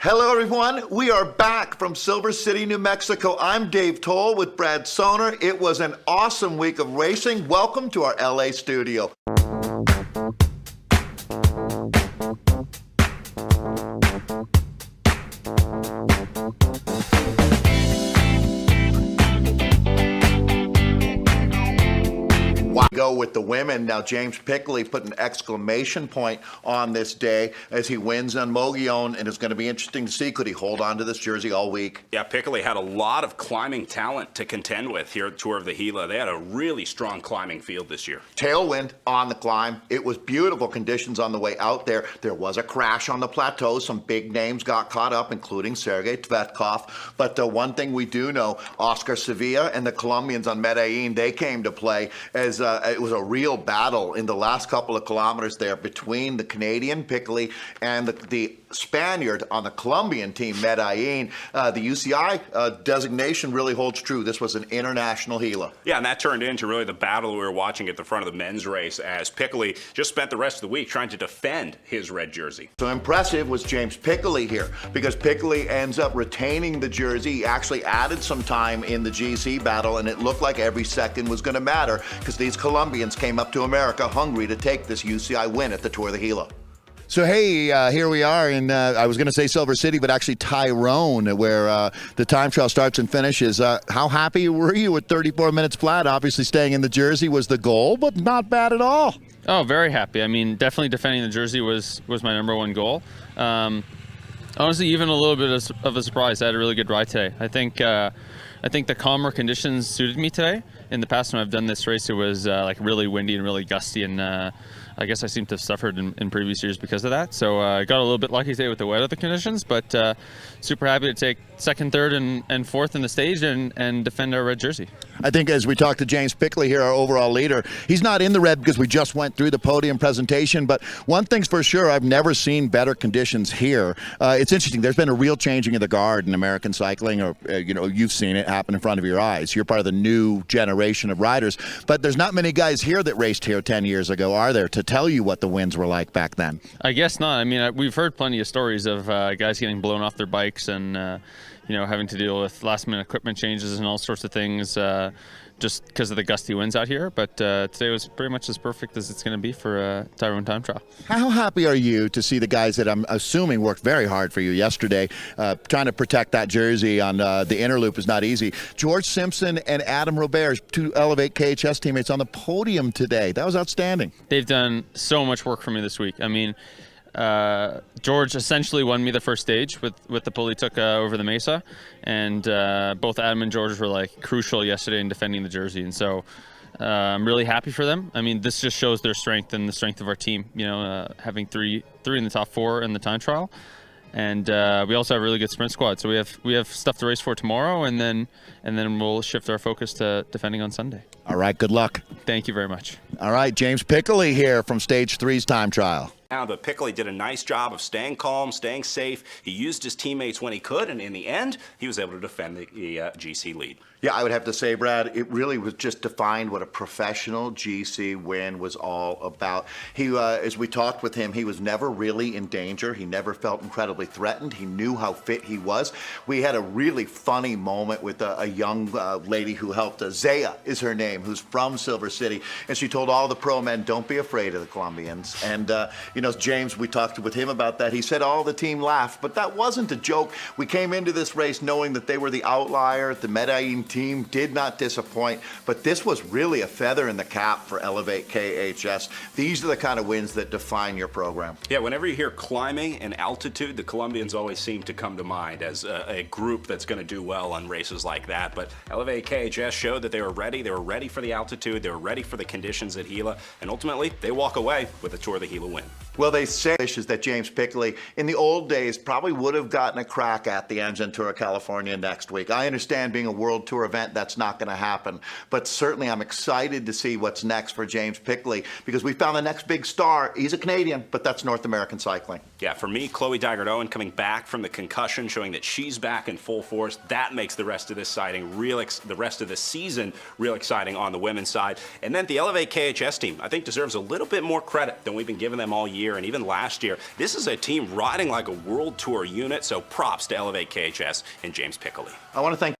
Hello, everyone. We are back from Silver City, New Mexico. I'm Dave Toll with Brad Soner. It was an awesome week of racing. Welcome to our LA studio. Go with the women. Now, James Piccoli put an exclamation point on this day as he wins on Mogollon, and it's going to be interesting to see, could he hold on to this jersey all week? Yeah, Piccoli had a lot of climbing talent to contend with here at Tour of the Gila. They had a really strong climbing field this year. Tailwind on the climb. It was beautiful conditions on the way out there. There was a crash on the plateau. Some big names got caught up, including Sergei Tvetkov. But the one thing we do know, Oscar Sevilla and the Colombians on Medellin, they came to play as it was a real battle in the last couple of kilometers there between the Canadian Piccoli and the Spaniard on the Colombian team, Medellin. The UCI designation really holds true. This was an international Gila. Yeah, and that turned into really the battle we were watching at the front of the men's race as Piccoli just spent the rest of the week trying to defend his red jersey. So impressive was James Piccoli here, because Piccoli ends up retaining the jersey. He actually added some time in the GC battle, and it looked like every second was going to matter because these Colombians came up to America hungry to take this UCI win at the Tour of the Gila. So, hey, here we are in, I was going to say Silver City, but actually Tyrone, where the time trial starts and finishes. How happy were you with 34 minutes flat? Obviously staying in the jersey was the goal, but not bad at all. Oh, very happy. I mean, definitely defending the jersey was my number one goal. Honestly, even a little bit of a surprise. I had a really good ride today. I think the calmer conditions suited me today. In the past, when I've done this race, it was like really windy and really gusty, and I guess I seem to have suffered in previous years because of that. So I got a little bit lucky today with the weather conditions, but super happy to take second, third, and fourth in the stage and defend our red jersey. I think as we talk to James Piccoli here, our overall leader, he's not in the red because we just went through the podium presentation, but one thing's for sure, I've never seen better conditions here. It's interesting. There's been a real changing of the guard in American cycling, or you've seen it happen in front of your eyes. You're part of the new generation of riders, but there's not many guys here that raced here 10 years ago, are there, to tell you what the winds were like back then? I guess not. I mean, we've heard plenty of stories of guys getting blown off their bikes and having to deal with last-minute equipment changes and all sorts of things just because of the gusty winds out here. But today was pretty much as perfect as it's going to be for Tyrone time trial. How happy are you to see the guys that I'm assuming worked very hard for you yesterday, trying to protect that jersey on the inner loop is not easy. George Simpson and Adam Robert, two Elevate KHS teammates, on the podium today. That was outstanding. They've done so much work for me this week. I mean, George essentially won me the first stage with the pull he took over the Mesa, and both Adam and George were like crucial yesterday in defending the jersey, and so I'm really happy for them. I mean, this just shows their strength and the strength of our team, having three in the top four in the time trial, and we also have a really good sprint squad, so we have stuff to race for tomorrow, and then we'll shift our focus to defending on Sunday. All right, good luck. Thank you very much. All right, James Piccoli here from Stage 3's time trial. But Piccoli did a nice job of staying calm, staying safe. He used his teammates when he could, and in the end, he was able to defend the GC lead. Yeah, I would have to say, Brad, it really was just defined what a professional GC win was all about. He, as we talked with him, he was never really in danger. He never felt incredibly threatened. He knew how fit he was. We had a really funny moment with a young lady who helped. Zaya is her name, who's from Silver City, and she told all the pro men, don't be afraid of the Colombians. And, James, we talked with him about that. He said all the team laughed, but that wasn't a joke. We came into this race knowing that they were the outlier. The Medellin team did not disappoint, but this was really a feather in the cap for Elevate KHS. These are the kind of wins that define your program. Yeah, whenever you hear climbing and altitude, the Colombians always seem to come to mind as a group that's going to do well on races like that. But Elevate KHS showed that they were ready. They were ready for the altitude. They were ready for the conditions at Gila, and ultimately, they walk away with a Tour of the Gila win. Well, they say is that James Piccoli, in the old days, probably would have gotten a crack at the Amgen Tour of California next week. I understand being a World Tour event, that's not going to happen. But certainly I'm excited to see what's next for James Piccoli, because we found the next big star. He's a Canadian, but that's North American cycling. Yeah, for me, Chloe Dygert-Owen coming back from the concussion, showing that she's back in full force. That makes the rest of this the rest of the season real exciting on the women's side. And then the Elevate KHS team, I think, deserves a little bit more credit than we've been giving them all year. year and even last year. This is a team riding like a World Tour unit, so props to Elevate KHS and James Piccoli. I want to thank